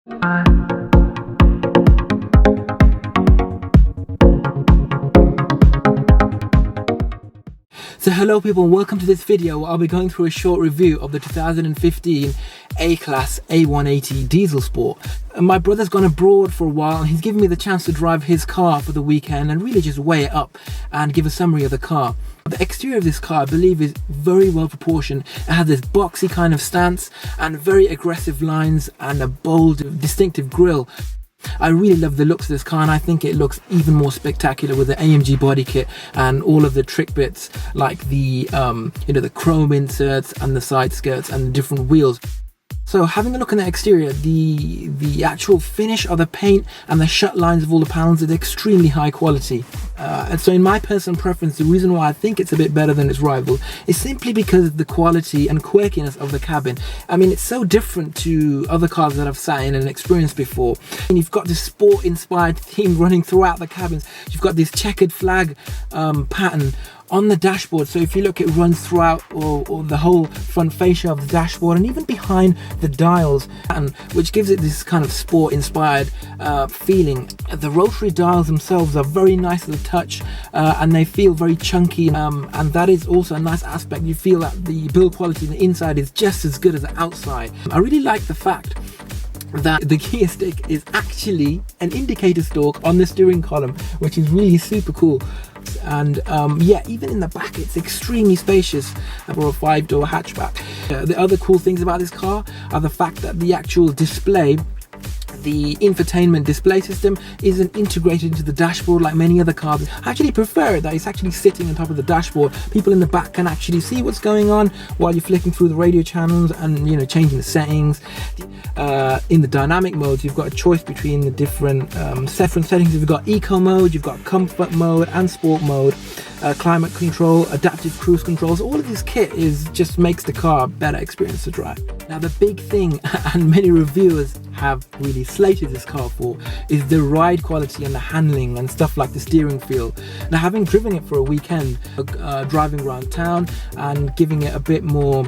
So hello people, and welcome to this video where I'll be going through a short review of the 2015 A-Class A180 Diesel Sport. My brother's gone abroad for a while and he's given me the chance to drive his car for the weekend and really just weigh it up and give a summary of the car. The exterior of this car I believe is very well proportioned. It has this boxy kind of stance and very aggressive lines and a bold, distinctive grille. I really love the looks of this car, and I think it looks even more spectacular with the AMG body kit and all of the trick bits like the the chrome inserts and the side skirts and the different wheels. So having a look at the exterior, the actual finish of the paint and the shut lines of all the panels is extremely high quality. And so in my personal preference, the reason why I think it's a bit better than its rival is simply because of the quality and quirkiness of the cabin. I mean, it's so different to other cars that I've sat in and experienced before. And you've got this sport-inspired theme running throughout the cabins. You've got this checkered flag pattern on the dashboard, so if you look, it runs throughout or the whole front fascia of the dashboard and even behind the dials, and which gives it this kind of sport inspired feeling. The rotary dials themselves are very nice to the touch and they feel very chunky, and that is also a nice aspect. You feel that the build quality on the inside is just as good as the outside. I really like the fact that the gear stick is actually an indicator stalk on the steering column, which is really super cool. And yeah, even in the back it's extremely spacious for a 5-door hatchback. The other cool things about this car are the fact that the actual display, the infotainment display system, isn't integrated into the dashboard like many other cars. I actually prefer it that it's actually sitting on top of the dashboard. People in the back can actually see what's going on while you're flicking through the radio channels and changing the settings. In the dynamic modes, you've got a choice between the different settings. You've got eco mode, you've got comfort mode and sport mode, climate control, adaptive cruise controls. All of this kit just makes the car a better experience to drive. Now the big thing, and many reviewers have really slated this car for, is the ride quality and the handling and stuff like the steering feel. Now, having driven it for a weekend, driving around town and giving it a bit more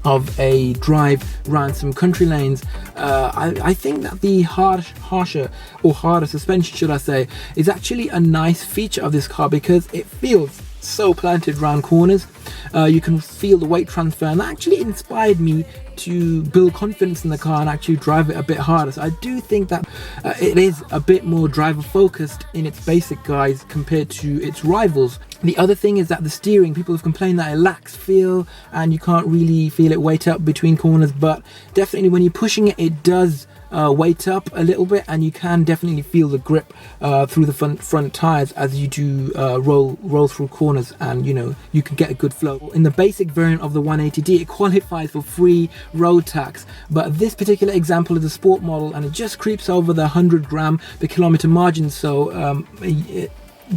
of a drive around some country lanes, I think that the harsher or harder suspension, should I say, is actually a nice feature of this car because it feels so planted round corners. You can feel the weight transfer, and that actually inspired me to build confidence in the car and actually drive it a bit harder. So I do think that it is a bit more driver focused in its basic guise compared to its rivals. The other thing is that the steering, people have complained that it lacks feel and you can't really feel it weight up between corners, but definitely when you're pushing it, it does weight up a little bit, and you can definitely feel the grip through the front tires as you do roll through corners, and you can get a good flow. In the basic variant of the 180D, it qualifies for free road tax, but this particular example is a sport model and it just creeps over the 100 gram per kilometer margin, so it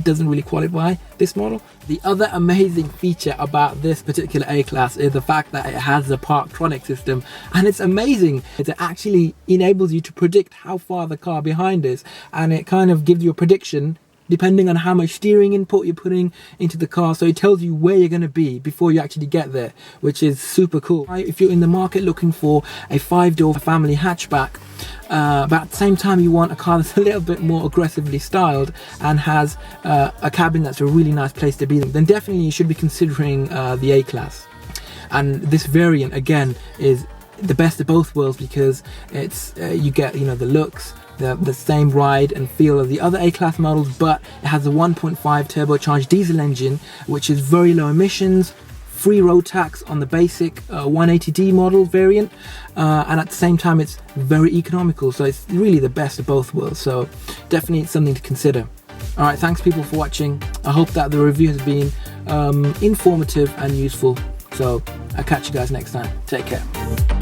doesn't really qualify this model. The other amazing feature about this particular A-Class is the fact that it has the park Tronic system, and it's amazing. It actually enables you to predict how far the car behind is, and it kind of gives you a prediction depending on how much steering input you're putting into the car, so it tells you where you're going to be before you actually get there, which is super cool. If you're in the market looking for a 5-door family hatchback, but at the same time you want a car that's a little bit more aggressively styled and has a cabin that's a really nice place to be, then definitely you should be considering the A-Class. And this variant again is the best of both worlds because it's you get the looks, the same ride and feel of the other A-Class models, but it has a 1.5 turbocharged diesel engine which is very low emissions, free road tax on the basic 180D model variant, and at the same time it's very economical, so it's really the best of both worlds. So definitely it's something to consider. Alright, thanks people for watching. I hope that the review has been informative and useful, so I'll catch you guys next time. Take care.